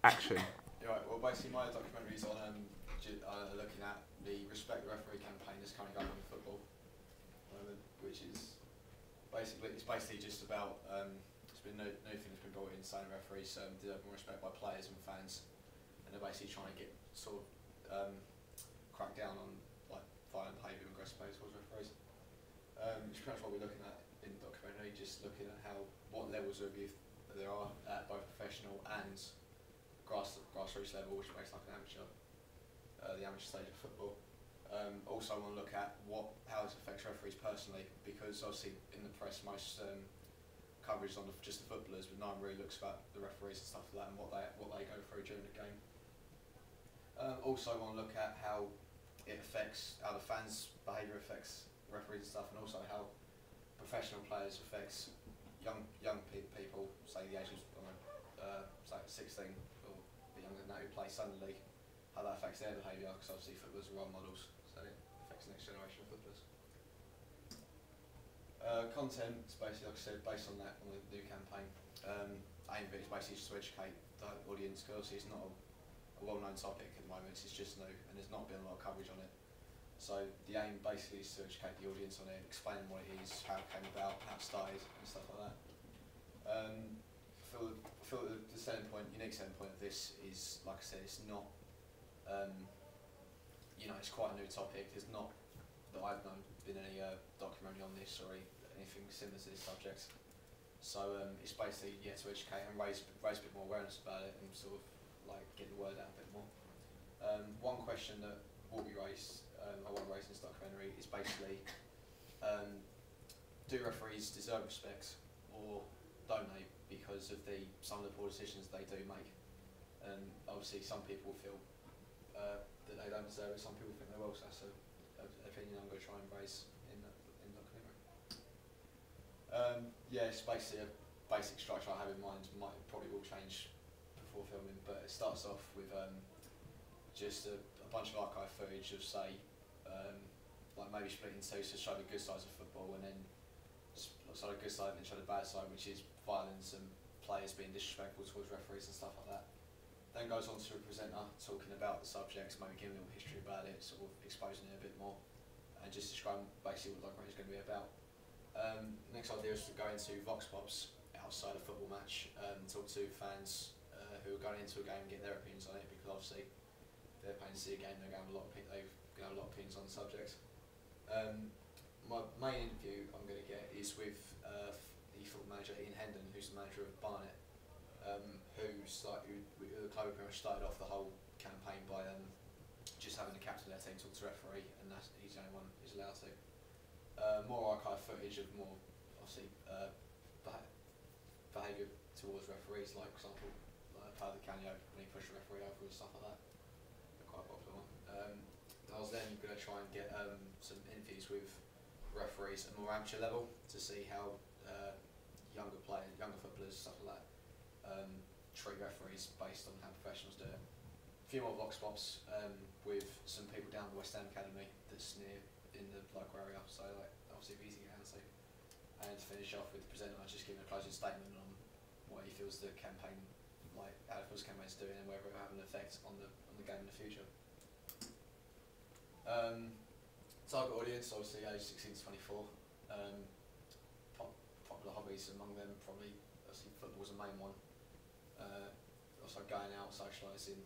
Action. Yeah, right, well, basically, my documentary is on looking at the Respect the Referee campaign that's currently going on in football, which is basically just about it's been new thing that's been brought in, saying referees deserve more respect by players and fans, and they're basically trying to get sort of crack down on like violent behaviour and aggressive behaviour towards referees. Which is pretty much what we're looking at in the documentary, just looking at what levels of abuse there are at both professional and grassroots level, which makes like an amateur, the amateur stage of football. Also, I want to look at how this affects referees personally, because obviously in the press most coverage is on just the footballers, but no one really looks at the referees and stuff like that and what they go through during the game. Also, I want to look at how the fans' behaviour affects referees and stuff, and also how professional players affects young people, say the age of say 16 or a bit younger than that, who play Sunday League, how that affects their behaviour, because obviously footballers are role models, so it affects the next generation of footballers. Content is basically, like I said, based on the new campaign. Aim of it is basically just to educate the audience, because it's not a well-known topic at the moment, it's just new and there's not been a lot of coverage on it. So the aim basically is to educate the audience on it, explain what it is, how it came about, how it started and stuff like that. I feel that the unique selling point of this is, like I said, it's not, it's quite a new topic. There's not, that I've known, been any documentary on this or anything similar to this subject. So it's basically, to educate and raise a bit more awareness about it and sort of like get the word out a bit more. One question that will be raised, I want to raise in this documentary, is basically, do referees deserve respect or don't they, because of some of the poor decisions they do make? And obviously some people feel that they don't deserve it, some people think they will, so that's an opinion I'm going to try and raise in the documentary. It's basically a basic structure I have in mind, probably will change before filming, but it starts off with just a bunch of archive footage of, say, like maybe split in two to show the good sides of football, and then show the good side and then show the bad side, which is violence and players being disrespectful towards referees and stuff like that. Then goes on to a presenter talking about the subjects, maybe giving a little history about it, sort of exposing it a bit more, and just describing basically what the documentary is going to be about. Next idea is to go into vox pops outside a football match, talk to fans who are going into a game and get their opinions on it, because obviously they're paying to see a game, they're going to have a lot of opinions on the subject. My main interview I'm going to get is with the football manager Ian Hendon, who's the manager of Barnet, who the club pretty much started off the whole campaign by just having the captain of their team talk to the referee, and he's the only one who's allowed to. More archive footage of more, obviously, behaviour towards referees, like for example, Paolo Di Canio when he pushed the referee over and stuff like that. They're quite a popular one. I was then going to try and get some interviews with referees at a more amateur level to see how younger footballers, stuff like that, treat referees based on how professionals do it. A few more vox pops with some people down the West Ham Academy that's near in the local area, so like obviously easy to get to. And to finish off with the presenter, just giving a closing statement on what he feels the campaign, like how he feels the campaign's doing and whether it will have an effect on the game in the future. Target audience, obviously age 16 to 24. Popular hobbies among them, probably obviously football's the main one. Also going out, socialising.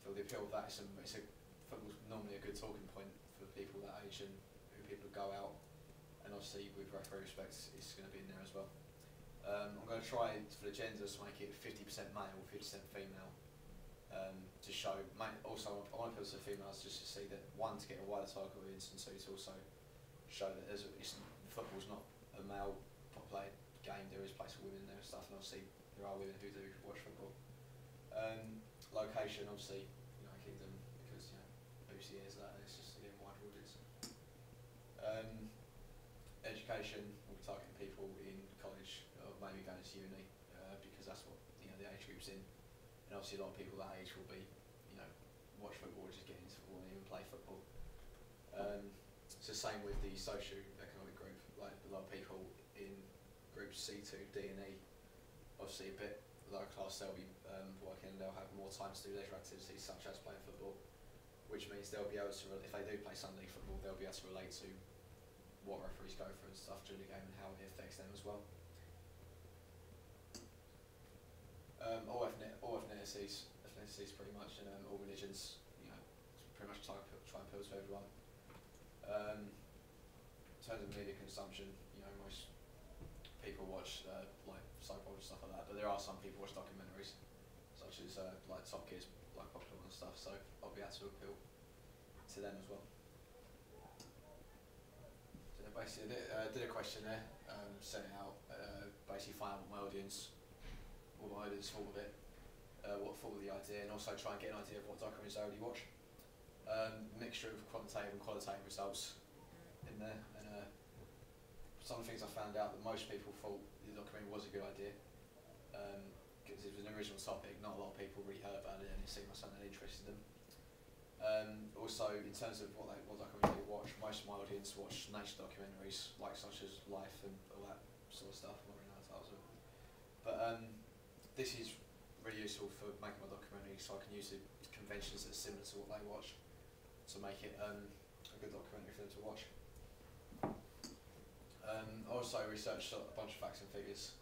Feel the appeal of that football's normally a good talking point for people that age and who people go out, and obviously with referee respect it's going to be in there as well. I'm going to try for the genders to make it 50% male, 50% female. To show, also I want to appeal to females just to see that, one, to get a wider target audience, and two, to also show that football's not a male populated game, there is place for women in there and stuff, and obviously there are women who do watch football. Location, obviously, United Kingdom, because BBC is that, and it's just to get a wider audience. Education, we'll be targeting people in college, or maybe going to uni, because that's what the age group's in. And obviously a lot of people that age will be, watch football or just get into football and even play football. It's the same with the socio-economic group, like a lot of people in groups C2, D and E, obviously a bit lower class, they'll be working, they'll have more time to do leisure activities such as playing football, which means they'll be able to, if they do play Sunday football, they'll be able to relate to what referees go through and stuff during the game and how it affects them as well. All ethnicities pretty much, and all religions, you know, pretty much try and appeal to everyone. In terms of media consumption, you know, most people watch like soap operas and stuff like that, but there are some people watch documentaries, such as like Top Gear's like popular and stuff. So I'll be able to appeal to them as well. So basically, I did a questionnaire, sent it out, basically find out what my audience thought of it, what thought of the idea, and also try and get an idea of what documentaries they already watch. Mixture of quantitative and qualitative results in there, and some things I found out that most people thought the documentary was a good idea, because it was an original topic. Not a lot of people really heard about it, and it seemed like something that interested them. Also, in terms of what documentaries they watch, most of my audience watch nature documentaries, like such as Life and all that sort of stuff. I'm not really know the titles of it. But this is really useful for making my documentary, so I can use the conventions that are similar to what they watch to make it a good documentary for them to watch. I also researched a bunch of facts and figures,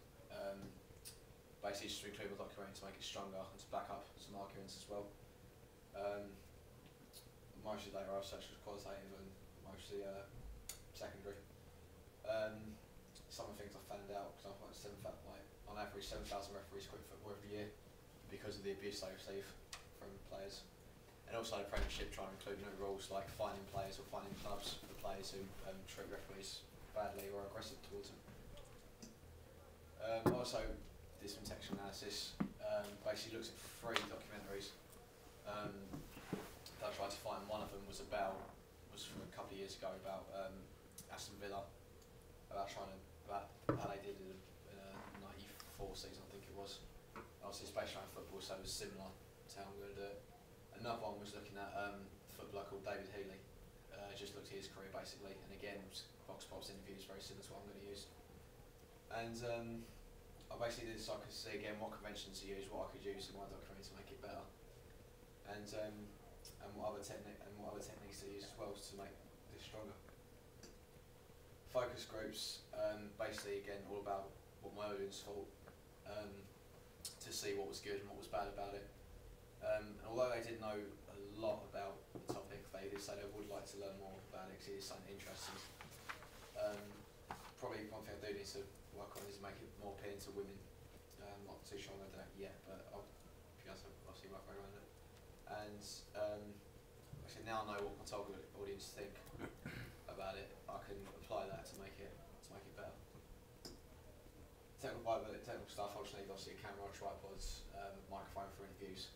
basically just to include my documentary to make it stronger and to back up some arguments as well. Most of the data I researched was qualitative and mostly secondary. Some of the things I found out, because I've on average 7,000 referees quit football every year because of the abuse they receive from players. And also the Premiership trying to include new rules like fining players or fining clubs for players who treat referees badly or are aggressive towards them. Also did some textual analysis, basically looks at 3 documentaries that I tried to find. One of them was from a couple of years ago about Aston Villa, about how they did it in a 94 season, I think it was. Obviously it's based around football, so it was similar to how I'm going to do it. Another one was looking at a footballer called David Healy, just looked at his career basically, and again, Vox Pop's interviews very similar to what I'm going to use. And I basically did so I could see again what conventions to use, what I could use in my documentary to make it better, and what other techniques to use as well to make this stronger. Focus groups, basically again all about what my audience thought, to see what was good and what was bad about it. And although they didn't know a lot about the topic, they did say they would like to learn more about it because it is something interesting. Probably one thing I do need to work on is make it more appealing to women. Not too sure I'm going to do that yet, but I'll be able to obviously work around it. And actually now I know what my target audience think about it. I can apply that to make it better. Technical stuff, I just need obviously a camera, tripods, microphone for interviews.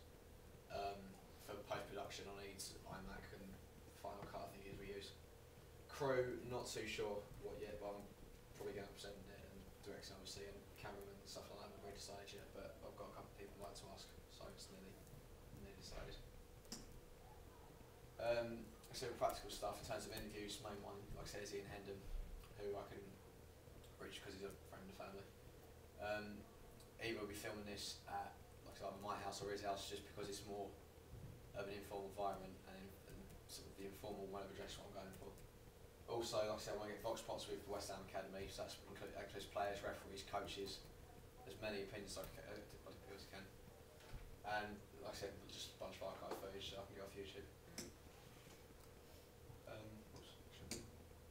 For post-production I need iMac and Final Cut, I think is we use. Crew, not too sure what yet, but I'm probably going to present it and directing obviously, and cameraman and stuff like that. I haven't really decided yet, but I've got a couple of people I'd like to ask, so it's nearly decided. So practical stuff in terms of interviews, main one, like I said, is Ian Hendon, who I can reach because he's a friend of the family. Either we'll be filming this at either my house or his house, just because it's more of an informal environment and sort of the informal web address what I'm going for. Also, like I said, I want to get Vox Pops with the West Ham Academy, so that includes players, referees, coaches, as many opinions as I can. And like I said, just a bunch of archive footage that I can get off YouTube.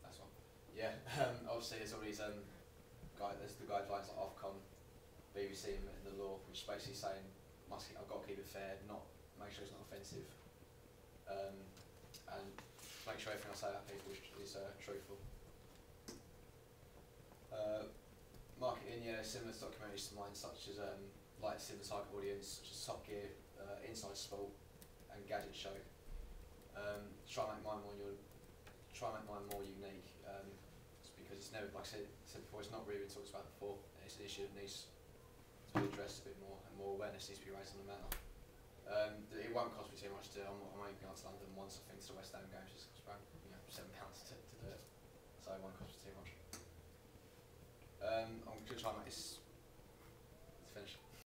That's one. Yeah, obviously there's all these there's the guidelines like Ofcom, BBC and the law, which is basically saying I've got to keep it fair, make sure it's not offensive, and make sure everything I say about people is truthful. Marketing, yeah, similar to documentaries to mine, such as like similar type of audience, such as Top Gear, Inside Sport, and Gadget Show. Try and make mine more unique, because it's never, like I said before, it's not really been talked about before. It's an issue that needs to be addressed a bit more, and more awareness needs to be raised on the matter. It won't cost me too much to do. I'm only going to London once, I think, to the West Ham games. Just costs around £7 to do it, so it won't cost me too much. I'm going to try and make this